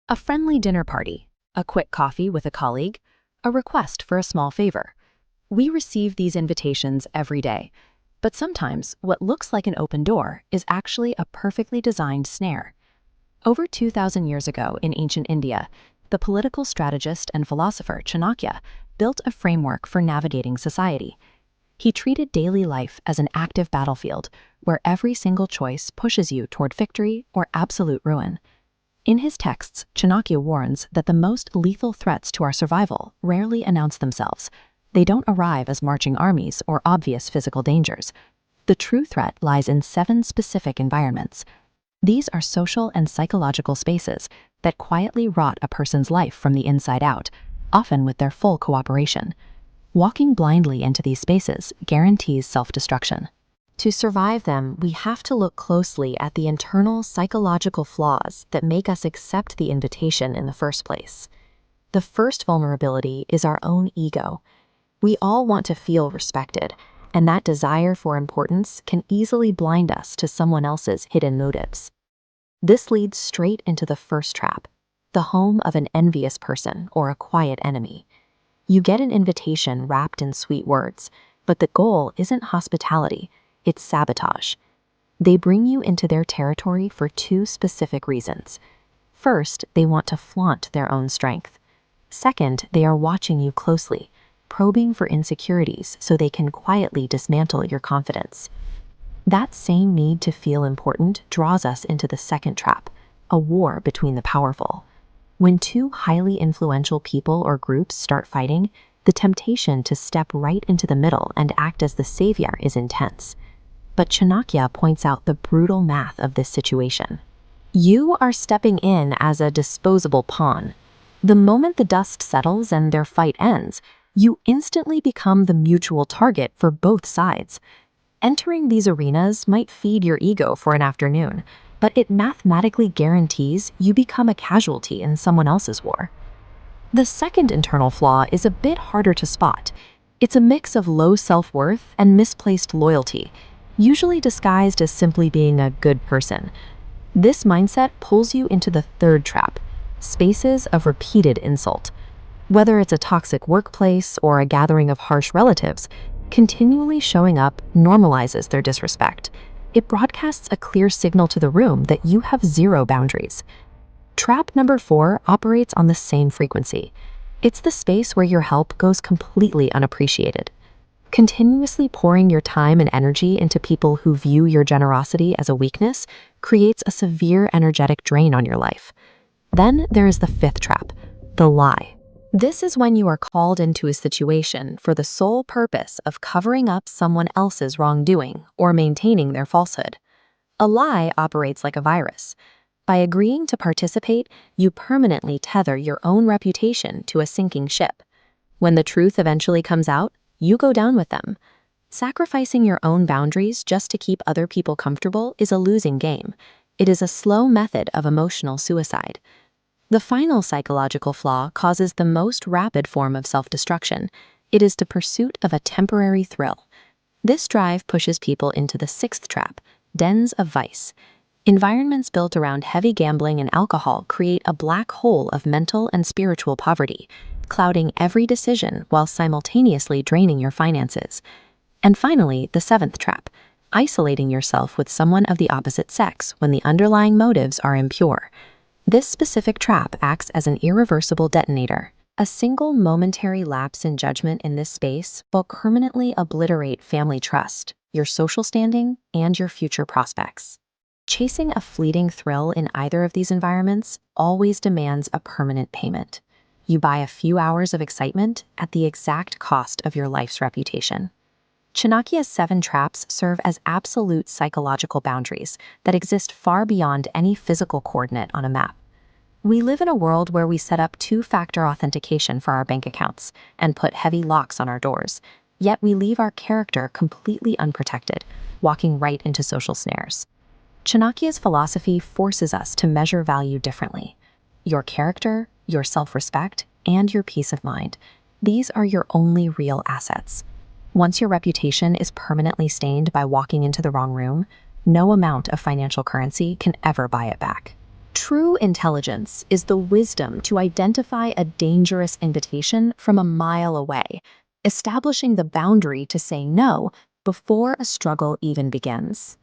A friendly dinner party, a quick coffee with a colleague, a request for a small favor. We receive these invitations every day, but sometimes what looks like an open door is actually a perfectly designed snare. Over 2,000 years ago in ancient India, the political strategist and philosopher Chanakya built a framework for navigating society. He treated daily life as an active battlefield where every single choice pushes you toward victory or absolute ruin. In his texts, Chanakya warns that the most lethal threats to our survival rarely announce themselves. They don't arrive as marching armies or obvious physical dangers. The true threat lies in 7 specific environments. These are social and psychological spaces that quietly rot a person's life from the inside out, often with their full cooperation. Walking blindly into these spaces guarantees self-destruction. To survive them, we have to look closely at the internal psychological flaws that make us accept the invitation in the first place. The first vulnerability is our own ego. We all want to feel respected, and that desire for importance can easily blind us to someone else's hidden motives. This leads straight into the first trap, the home of an envious person or a quiet enemy. You get an invitation wrapped in sweet words, but the goal isn't hospitality. It's sabotage. They bring you into their territory for 2 specific reasons. First, they want to flaunt their own strength. Second, they are watching you closely, probing for insecurities so they can quietly dismantle your confidence. That same need to feel important draws us into the second trap, a war between the powerful. When 2 highly influential people or groups start fighting, the temptation to step right into the middle and act as the savior is intense. But Chanakya points out the brutal math of this situation. You are stepping in as a disposable pawn. The moment the dust settles and their fight ends, you instantly become the mutual target for both sides. Entering these arenas might feed your ego for an afternoon, but it mathematically guarantees you become a casualty in someone else's war. The second internal flaw is a bit harder to spot. It's a mix of low self-worth and misplaced loyalty, usually disguised as simply being a good person. This mindset pulls you into the third trap, spaces of repeated insult. Whether it's a toxic workplace or a gathering of harsh relatives, continually showing up normalizes their disrespect. It broadcasts a clear signal to the room that you have 0 boundaries. Trap number 4 operates on the same frequency. It's the space where your help goes completely unappreciated. Continuously pouring your time and energy into people who view your generosity as a weakness creates a severe energetic drain on your life. Then there is the 5th trap, the lie. This is when you are called into a situation for the sole purpose of covering up someone else's wrongdoing or maintaining their falsehood. A lie operates like a virus. By agreeing to participate, you permanently tether your own reputation to a sinking ship. When the truth eventually comes out, you go down with them. Sacrificing your own boundaries just to keep other people comfortable is a losing game. It is a slow method of emotional suicide. The final psychological flaw causes the most rapid form of self-destruction. It is the pursuit of a temporary thrill. This drive pushes people into the 6th trap, dens of vice. Environments built around heavy gambling and alcohol create a black hole of mental and spiritual poverty, clouding every decision while simultaneously draining your finances. And finally, the 7th trap, isolating yourself with someone of the opposite sex when the underlying motives are impure. This specific trap acts as an irreversible detonator. A single momentary lapse in judgment in this space will permanently obliterate family trust, your social standing, and your future prospects. Chasing a fleeting thrill in either of these environments always demands a permanent payment. You buy a few hours of excitement at the exact cost of your life's reputation. Chanakya's 7 traps serve as absolute psychological boundaries that exist far beyond any physical coordinate on a map. We live in a world where we set up 2-factor authentication for our bank accounts and put heavy locks on our doors, yet we leave our character completely unprotected, walking right into social snares. Chanakya's philosophy forces us to measure value differently. Your character, your self-respect, and your peace of mind. These are your only real assets. Once your reputation is permanently stained by walking into the wrong room, no amount of financial currency can ever buy it back. True intelligence is the wisdom to identify a dangerous invitation from a mile away, establishing the boundary to say no before a struggle even begins.